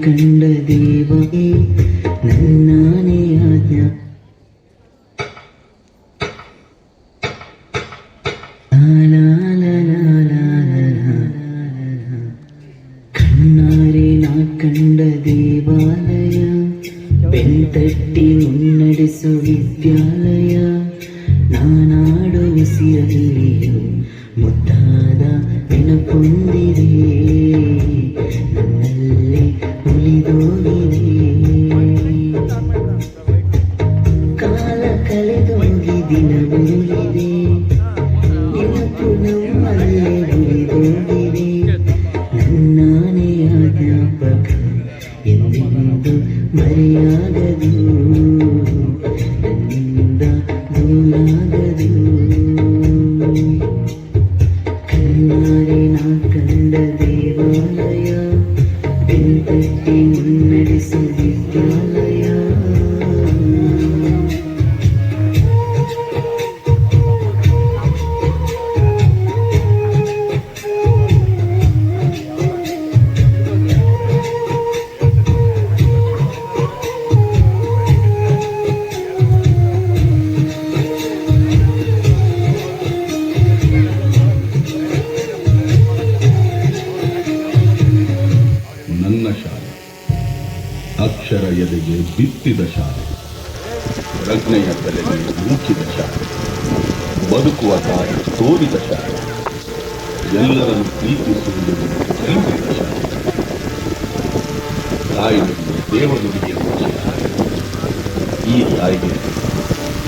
ಕಂಡ ದೇವೇ ನನ್ನಾನೇ ಆಜ್ಞಾ ಕಣ್ಣಾರೆ ನಾ ಕಂಡ ದೇವಾಲಯ ಬೆಂತಟ್ಟಿ ಮುನ್ನಡೆಸು ವಿದ್ಯಾಲಯ ನಾನಾಡು ಉಸಿರಲ್ಲಿಯೂ ಮುದ್ದಾದ ನೆನಪೊಂದಿದೆ ನನ್ನಲ್ಲಿ ಉಳಿದೋಗಿದೆ ಕಾಲ ಕಳೆದೋಗಿ ದಿನ ಉರುಳಿದೆ ನೆನಪು ನಮ್ಮಲ್ಲೇ ಉಳಿದೋಗಿದೆ ನನ್ನಾನೇ ಜ್ಞಾಪಕ ಎಂದೆಂದು ಮರೆಯಾಗದು ನನ್ನಿಂದ ದೂರಾಗದು ಕಣ್ಣಾರೆ ನಾ ಕಂಡ ದೇವಾಲಯ ಬೆಂತಟ್ಟಿ ಮುನ್ನಡೆಸು ವಿದ್ಯಾಲಯ ನನ್ನ ಶಾಲೆ ಅಕ್ಷರ ಎದೆಗೆ ಬಿತ್ತಿದ ಶಾಲೆ ಪ್ರಜ್ಞೆಯ ತಲೆಗೆ ನೂಕಿದ ಶಾಲೆ ಬದುಕುವ ದಾರಿ ತೋರಿದ ಶಾಲೆ ಎಲ್ಲರನ್ನು ಪ್ರೀತಿಸುವುದನ್ನು ಕಲಿಸಿದ ಶಾಲೆ ತಾಯಿನಲ್ಲಿ ದೇವನುಡಿಗೆ ಶಾಲೆ ಈ ತಾಯಿಗೆ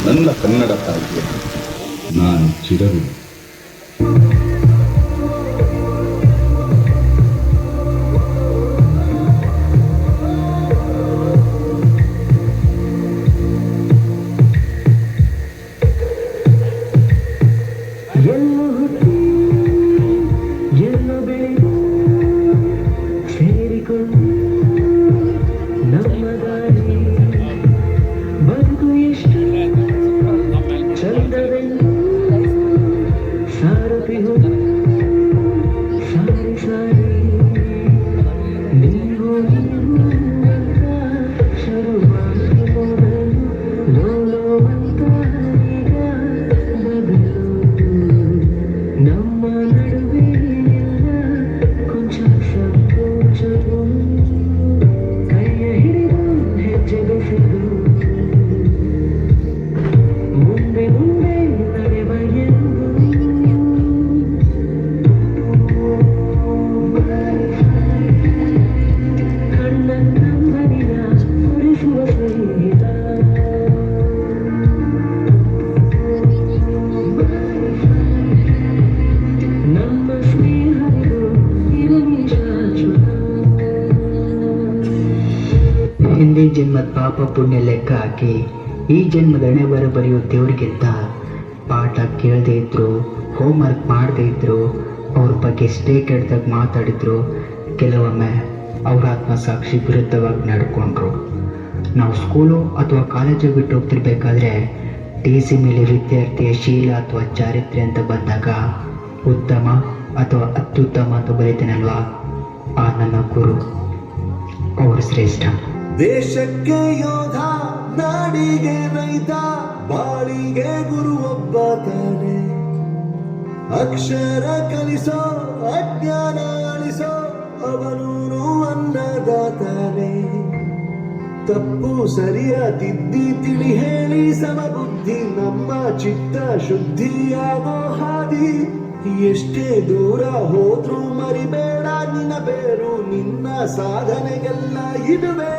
ನನ್ನ ಕನ್ನಡ ತಾಯಿಗೆ ನಾನು ಚಿರಋಣಿ. ಎಲ್ಲೋ ಹುಟ್ಟಿ ಎಲ್ಲೋ ಬೆಳೆದು ಸೇರಿಕೊಂಡು ನಮ್ಮ ದಾರಿ ಬದುಕು ಎಷ್ಟು ಚಂದವೆಂದು ಸಾರಥಿ ಹೋಗಿ ಸಾರಿ ಸಾರಿ ನೀವು ಅಂತ ಶುರುವಾಗಿ ಮೊದಲು ಲೋಲೋ ಅಂತ ಈಗ ಬದಲು ನಮ್ಮ ನಡುವೆ ಎಲ್ಲ ಕೊಂಚ ಸಂಕೋಚವು ಕೈಯ ಹಿಡಿದು ಹೆಜ್ಜೆ ಬೆಸೆದು ಮುಂದೆ ಮುಂದೆ ನಡೆವ ಎಂದು ಕಣ್ಣನ್ನಂಬರಿನ ಉರಿಸುವ ಸ್ನೇಹಿತ ನಮ್ಮ ಸ್ನೇಹವಿದು ಇರಲಿ ಶಾಶ್ವತ. ಹಿಂದಿನ ಜನ್ಮದ ಪಾಪ ಪುಣ್ಯ ಲೆಕ್ಕ ಹಾಕಿ ಈ ಜನ್ಮದ ಹಣೆ ಬರೆಯೋ ದೇವ್ರಿಗಿಂತ ಪಾಠ ಕೇಳದೇ ಇದ್ರು ಹೋಮ್ವರ್ಕ್ ಮಾಡದೇ ಇದ್ರು ಅವ್ರ ಬಗ್ಗೆ ಎಷ್ಟೇ ಕೆಟ್ಟದಾಗ ಮಾತಾಡಿದ್ರು ಕೆಲವೊಮ್ಮೆ ಅವ್ರ ಆತ್ಮಸಾಕ್ಷಿ ವಿರುದ್ಧವಾಗಿ ನಡ್ಕೊಂಡ್ರು. ನಾವು ಸ್ಕೂಲು ಅಥವಾ ಕಾಲೇಜಿಗೆ ಬಿಟ್ಟು ಹೋಗ್ತಿರ್ಬೇಕಾದ್ರೆ ಟಿ ಸಿ ಮೇಲೆ ವಿದ್ಯಾರ್ಥಿಯ ಶೀಲ ಅಥವಾ ಚಾರಿತ್ರ್ಯ ಅಂತ ಬಂದಾಗ ಉತ್ತಮ ಅಥವಾ ಅತ್ಯುತ್ತಮ ಅಂತ ಬರೀತೇನಲ್ವಾ, ಆ ನನ್ನ ಗುರು ಅವರು ಶ್ರೇಷ್ಠ. ದೇಶಕ್ಕೆ ಯೋಧ, ನಾಡಿಗೆ ರೈತ, ಬಾಳಿಗೆ ಗುರು ಒಬ್ಬ ತಾನೆ. ಅಕ್ಷರ ಕಲಿಸೋ, ಅಜ್ಞಾನ ಅಳಿಸೋ, ಅವನೂನು ಅನ್ನದಾತಾನೆ. ತಪ್ಪು ಸರಿಯ ತಿದ್ದಿ ತಿಳಿ ಹೇಳಿ ಸಮಬುದ್ಧಿ ನಮ್ಮ ಚಿತ್ತ ಶುದ್ಧಿಯಾಗೋ ಹಾದಿ. ಎಷ್ಟೇ ದೂರ ಹೋದ್ರೂ ಮರಿಬೇಡ ನಿನ್ನ ಬೇರು, ನಿನ್ನ ಸಾಧನೆಗೆಲ್ಲ ಇದುವೇ